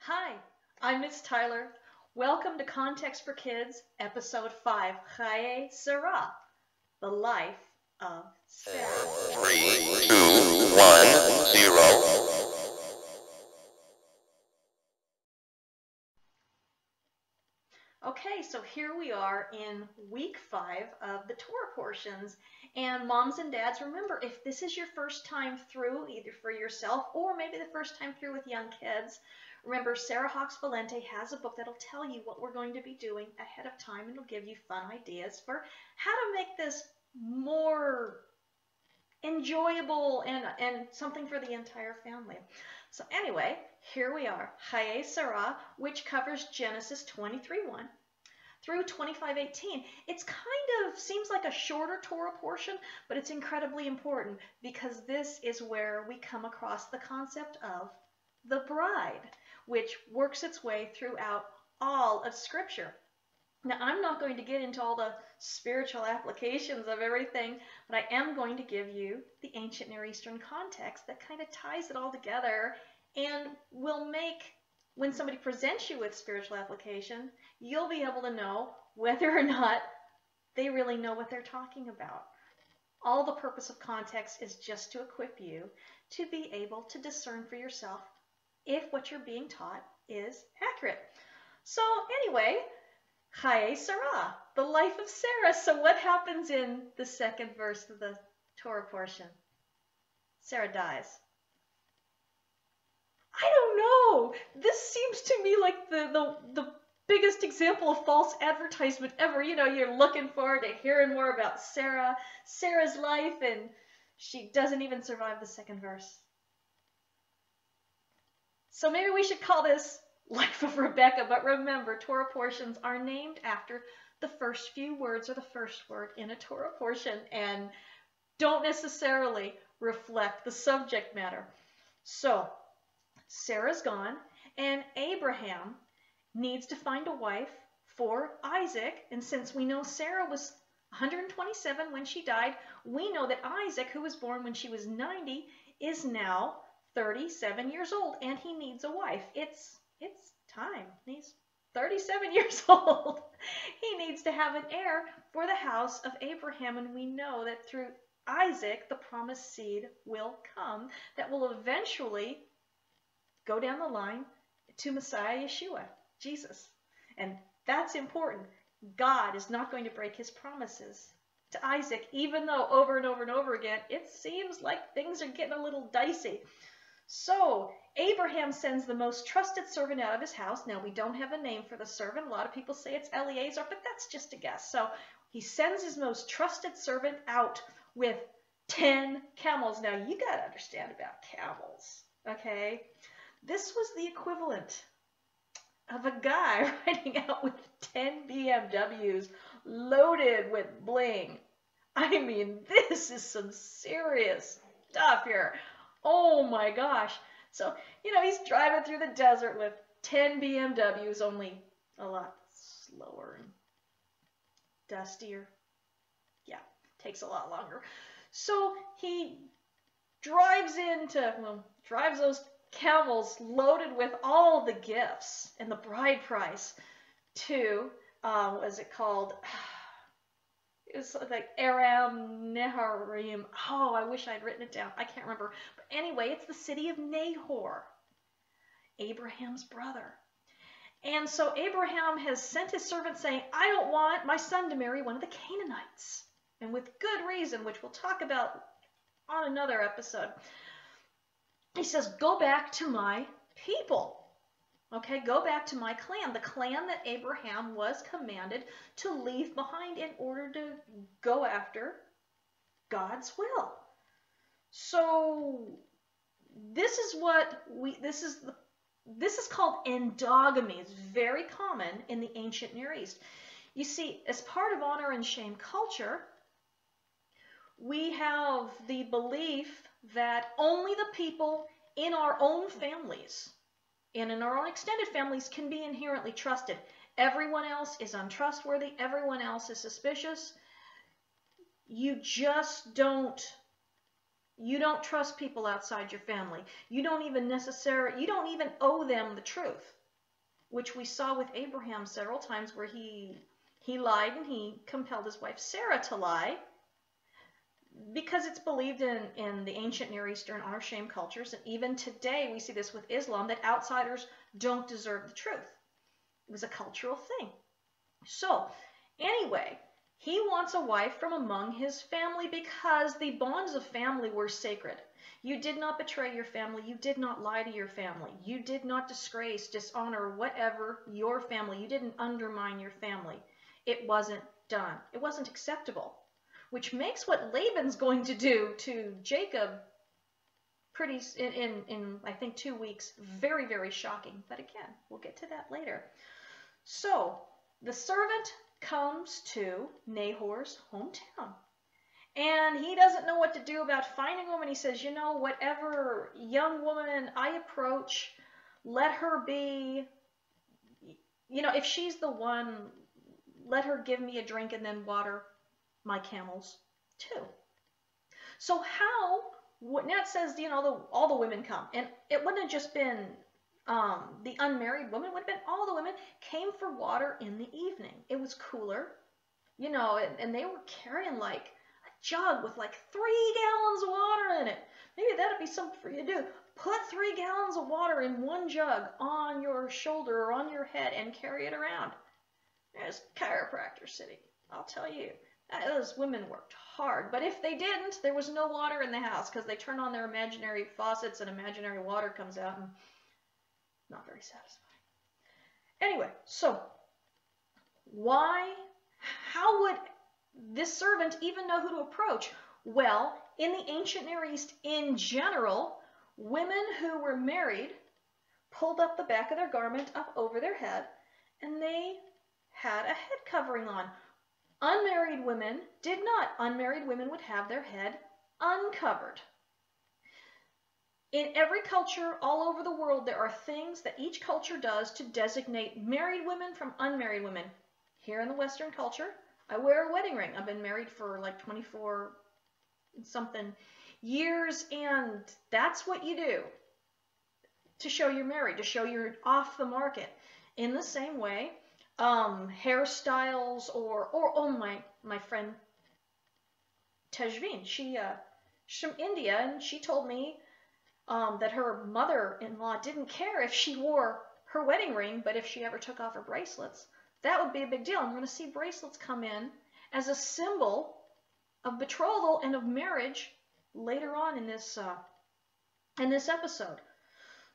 Hi, I'm Miss Tyler. Welcome to Context for Kids, Episode 5, Chayei, the life of Sarah. 3, 2, 1, 0. Okay, so here we are in week 5 of the Torah portions. And moms and dads, remember, if this is your first time through, either for yourself or maybe the first time through with young kids, remember Sarah Hawkes Valente has a book that'll tell you what we're going to be doing ahead of time, and it'll give you fun ideas for how to make this more enjoyable and something for the entire family. So anyway, here we are, Chayei Sarah, which covers Genesis 23:1 through 25:18. It's kind of seems like a shorter Torah portion, but it's incredibly important because this is where we come across the concept of the bride, which works its way throughout all of Scripture. Now, I'm not going to get into all the spiritual applications of everything, but I am going to give you the ancient Near Eastern context that kind of ties it all together and will make, when somebody presents you with spiritual application, you'll be able to know whether or not they really know what they're talking about. All the purpose of context is just to equip you to be able to discern for yourself if what you're being taught is accurate. So anyway, Chayei Sarah, the life of Sarah. So what happens in the second verse of the Torah portion? Sarah dies. I don't know. This seems to me like the biggest example of false advertisement ever. You know, you're looking forward to hearing more about Sarah's life, and she doesn't even survive the second verse. So maybe we should call this Life of Rebecca, but remember, Torah portions are named after the first few words or the first word in a Torah portion and don't necessarily reflect the subject matter. So, Sarah's gone, and Abraham needs to find a wife for Isaac, and since we know Sarah was 127 when she died, we know that Isaac, who was born when she was 90, is now 37 years old, and he needs a wife. It's time. He's 37 years old. He needs to have an heir for the house of Abraham, and we know that through Isaac, the promised seed will come that will eventually go down the line to Messiah Yeshua, Jesus. And that's important. God is not going to break his promises to Isaac, even though over and over and over again, it seems like things are getting a little dicey. So Abraham sends the most trusted servant out of his house. Now, we don't have a name for the servant. A lot of people say it's Eliezer, but that's just a guess. So he sends his most trusted servant out with 10 camels. Now, you got to understand about camels, okay? This was the equivalent of a guy riding out with 10 BMWs loaded with bling. I mean, this is some serious stuff here. Oh my gosh. So, you know, he's driving through the desert with 10 BMWs, only a lot slower and dustier. Yeah, takes a lot longer. So he drives those camels loaded with all the gifts and the bride price to, what is it called? It was like Aram Neharim. Oh, I wish I'd written it down. I can't remember. But anyway, it's the city of Nahor, Abraham's brother. And so Abraham has sent his servant saying, I don't want my son to marry one of the Canaanites. And with good reason, which we'll talk about on another episode. He says, go back to my people. Okay, go back to my clan, the clan that Abraham was commanded to leave behind in order to go after God's will. So this is called endogamy. It's very common in the ancient Near East. You see, as part of honor and shame culture, we have the belief that only the people in our own families and in our own extended families can be inherently trusted. Everyone else is untrustworthy. Everyone else is suspicious. You just don't You don't trust people outside your family. You don't even owe them the truth, which we saw with Abraham several times where he lied and he compelled his wife Sarah to lie, because it's believed in the ancient Near Eastern honor shame cultures, and even today we see this with Islam, that outsiders don't deserve the truth. It was a cultural thing. So anyway, he wants a wife from among his family because the bonds of family were sacred. You did not betray your family. You did not lie to your family. You did not disgrace, dishonor, whatever, your family. You didn't undermine your family. It wasn't done. It wasn't acceptable, which makes what Laban's going to do to Jacob in I think 2 weeks very, very shocking. But again, we'll get to that later. So the servant comes to Nahor's hometown, and he doesn't know what to do about finding a woman. He says, whatever young woman I approach, let her be, if she's the one, let her give me a drink and then water my camels too. So now it says, all the women come, and it wouldn't have just been the unmarried woman, would have been all the women came for water in the evening. It was cooler, and they were carrying like a jug with like 3 gallons of water in it. Maybe that'd be something for you to do. Put 3 gallons of water in one jug on your shoulder or on your head and carry it around. There's chiropractor city, I'll tell you. Those women worked hard, but if they didn't, there was no water in the house because they turn on their imaginary faucets and imaginary water comes out, and not very satisfying. Anyway, so how would this servant even know who to approach? Well, in the ancient Near East in general, women who were married pulled up the back of their garment up over their head, and they had a head covering on. Unmarried women did not. Unmarried women would have their head uncovered. In every culture all over the world, there are things that each culture does to designate married women from unmarried women. Here in the Western culture, I wear a wedding ring. I've been married for like 24 something years, and that's what you do to show you're married, to show you're off the market. In the same way, hairstyles or my friend Tejveen, she's from India, and she told me that her mother-in-law didn't care if she wore her wedding ring, but if she ever took off her bracelets, that would be a big deal. I'm going to see bracelets come in as a symbol of betrothal and of marriage later on in this episode.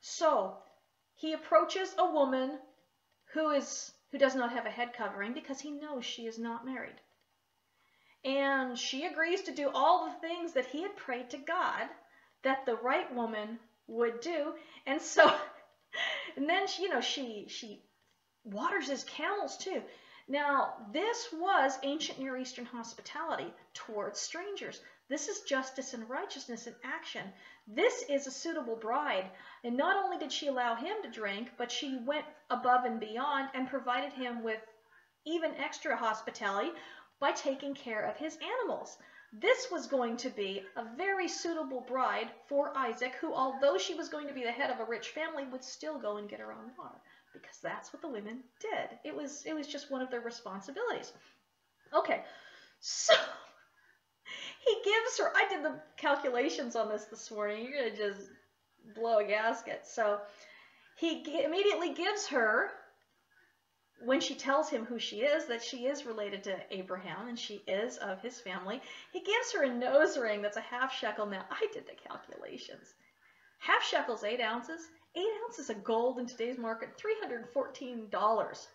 So he approaches a woman who does not have a head covering because he knows she is not married. And she agrees to do all the things that he had prayed to God that the right woman would do. And so, and then she waters his camels too. Now, this was ancient Near Eastern hospitality towards strangers. This is justice and righteousness in action. This is a suitable bride. And not only did she allow him to drink, but she went above and beyond and provided him with even extra hospitality by taking care of his animals. This was going to be a very suitable bride for Isaac, who, although she was going to be the head of a rich family, would still go and get her own water, because that's what the women did. It was just one of their responsibilities. Okay, so he gives her, I did the calculations on this morning. You're going to just blow a gasket. So he immediately gives her, when she tells him who she is, that she is related to Abraham and she is of his family, he gives her a nose ring that's a half shekel. Now, I did the calculations. Half shekel's 8 ounces. 8 ounces of gold in today's market, $314.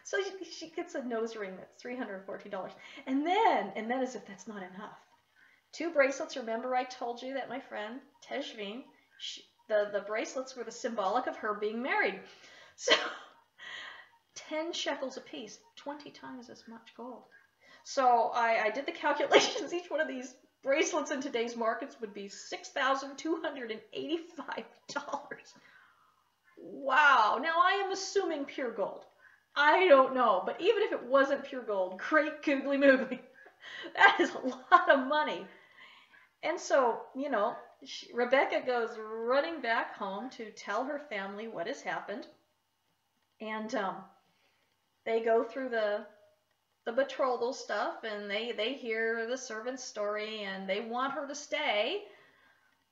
So she gets a nose ring that's $314. And then as if that's not enough, 2 bracelets. Remember I told you that my friend Tejveen, the bracelets were the symbolic of her being married. So 10 shekels a piece, 20 times as much gold. So I did the calculations. Each one of these bracelets in today's markets would be $6,285. Wow. Now I am assuming pure gold. I don't know, but even if it wasn't pure gold, great googly moogly, that is a lot of money And so, Rebecca goes running back home to tell her family what has happened. And they go through the betrothal stuff, and they hear the servant's story, and they want her to stay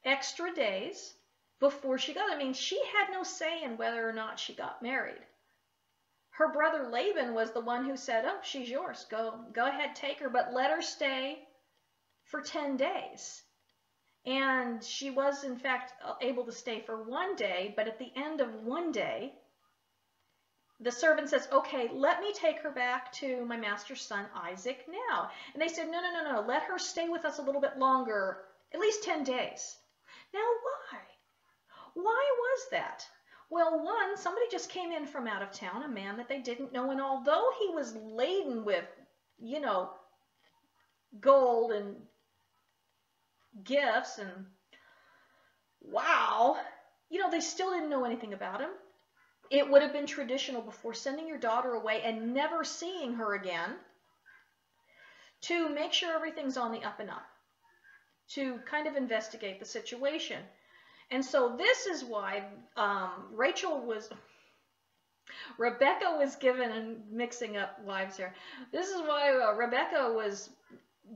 extra days before she goes. I mean, she had no say in whether or not she got married. Her brother Laban was the one who said, "Oh, she's yours. Go ahead, take her, but let her stay for 10 days." And she was, in fact, able to stay for 1 day, but at the end of 1 day, the servant says, "Okay, let me take her back to my master's son Isaac now." And they said, No, let her stay with us a little bit longer, at least 10 days. Now, why? Why was that? Well, one, somebody just came in from out of town, a man that they didn't know, and although he was laden with, gold and gifts and wow, they still didn't know anything about him. It would have been traditional before sending your daughter away and never seeing her again to make sure everything's on the up and up, to kind of investigate the situation. And so this is why Rebecca was given, and mixing up wives here, this is why Rebecca was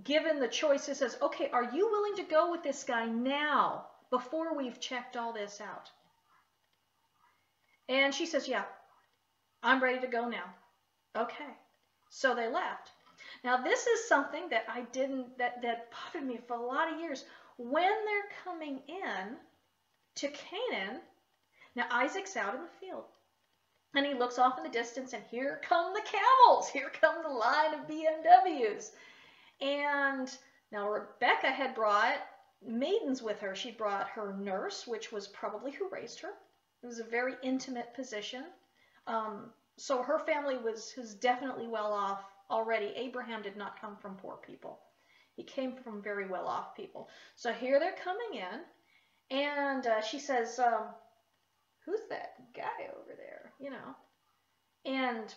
given the choice. It says, "Okay, are you willing to go with this guy now before we've checked all this out?" And she says, "Yeah, I'm ready to go now." Okay. So they left. Now this is something that that bothered me for a lot of years. When they're coming in to Canaan, now Isaac's out in the field. And he looks off in the distance, and here come the camels. Here come the line of BMWs. And now Rebecca had brought maidens with her. She brought her nurse, which was probably who raised her. It was a very intimate position. So her family was definitely well off already. Abraham did not come from poor people. He came from very well off people. So here they're coming in, and she says, "Who's that guy over there?" And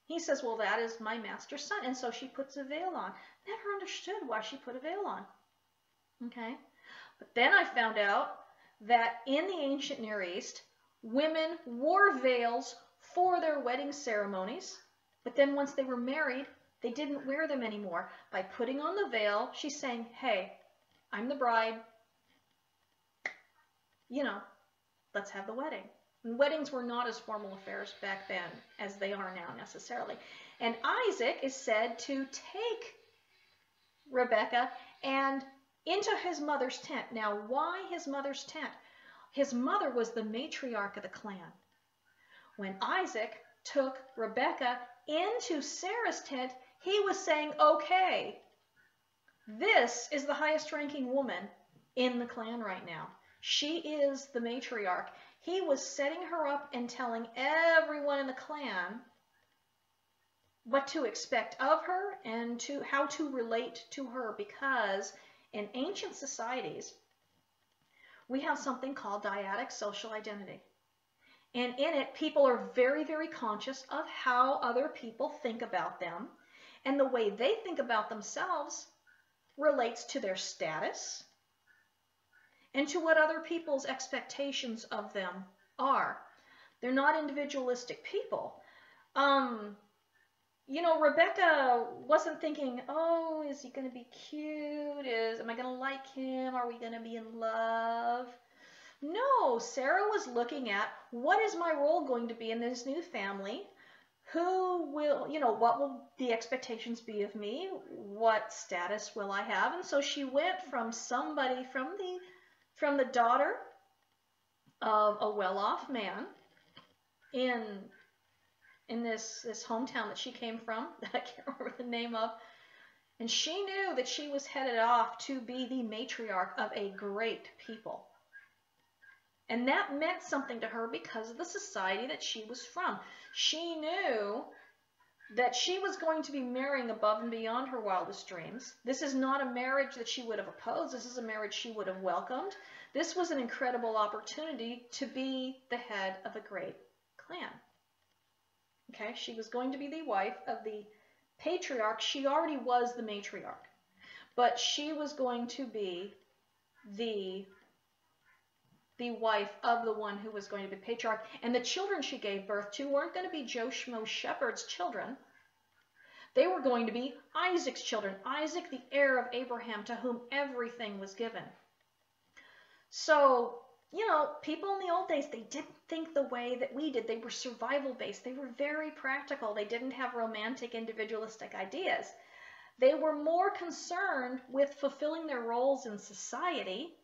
he says, "Well, that is my master's son." And so she puts a veil on. Never understood why she put a veil on. Okay. But then I found out that in the ancient Near East, women wore veils for their wedding ceremonies, but then once they were married, they didn't wear them anymore. By putting on the veil, she's saying, "Hey, I'm the bride. Let's have the wedding." And weddings were not as formal affairs back then as they are now necessarily. And Isaac is said to take Rebecca and into his mother's tent. Now, why his mother's tent? His mother was the matriarch of the clan. When Isaac took Rebecca into Sarah's tent, he was saying, "Okay, this is the highest ranking woman in the clan right now. She is the matriarch." He was setting her up and telling everyone in the clan what to expect of her and how to relate to her, because in ancient societies, we have something called dyadic social identity. And in it, people are very, very conscious of how other people think about them, and the way they think about themselves relates to their status and to what other people's expectations of them are. They're not individualistic people. Rebecca wasn't thinking, "Oh, is he going to be cute? Am I going to like him? Are we going to be in love?" No, Sarah was looking at, what is my role going to be in this new family? What will the expectations be of me? What status will I have? And so she went from somebody, from the daughter of a well-off man in this hometown that she came from, that I can't remember the name of, and she knew that she was headed off to be the matriarch of a great people. And that meant something to her because of the society that she was from. She knew that she was going to be marrying above and beyond her wildest dreams. This is not a marriage that she would have opposed. This is a marriage she would have welcomed. This was an incredible opportunity to be the head of a great clan. Okay, she was going to be the wife of the patriarch. She already was the matriarch. but she was going to be the wife of the one who was going to be patriarch. And the children she gave birth to weren't going to be Joe Schmo Shepherd's children. They were going to be Isaac's children. Isaac, the heir of Abraham, to whom everything was given. So, you know, people in the old days, they didn't think the way that we did. They were survival-based. They were very practical. They didn't have romantic, individualistic ideas. They were more concerned with fulfilling their roles in society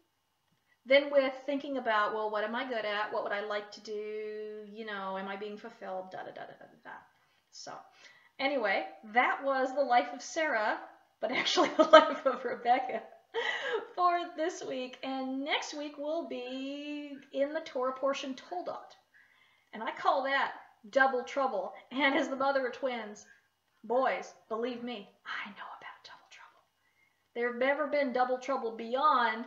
than with thinking about, well, what am I good at? What would I like to do? You know, am I being fulfilled? Da, da, da, da, da, da. So, anyway, that was the life of Sarah, but actually the life of Rebecca for this week. And next week we'll be in the Torah portion Toldot. And I call that double trouble. And as the mother of twins, boys, believe me, I know about double trouble. There have never been double trouble beyond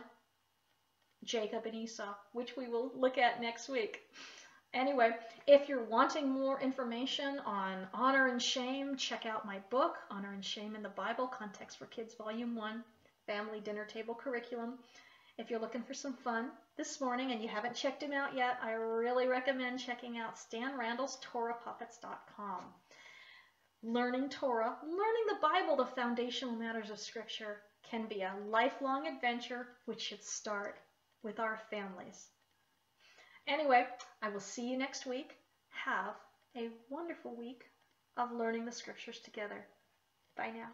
Jacob and Esau, which we will look at next week. Anyway, if you're wanting more information on honor and shame, check out my book, Honor and Shame in the Bible, Context for Kids, Volume 1, Family Dinner Table Curriculum. If you're looking for some fun this morning and you haven't checked him out yet, I really recommend checking out Stan Randall's TorahPuppets.com. Learning Torah, learning the Bible, the foundational matters of Scripture, can be a lifelong adventure which should start with our families. Anyway, I will see you next week. Have a wonderful week of learning the Scriptures together. Bye now.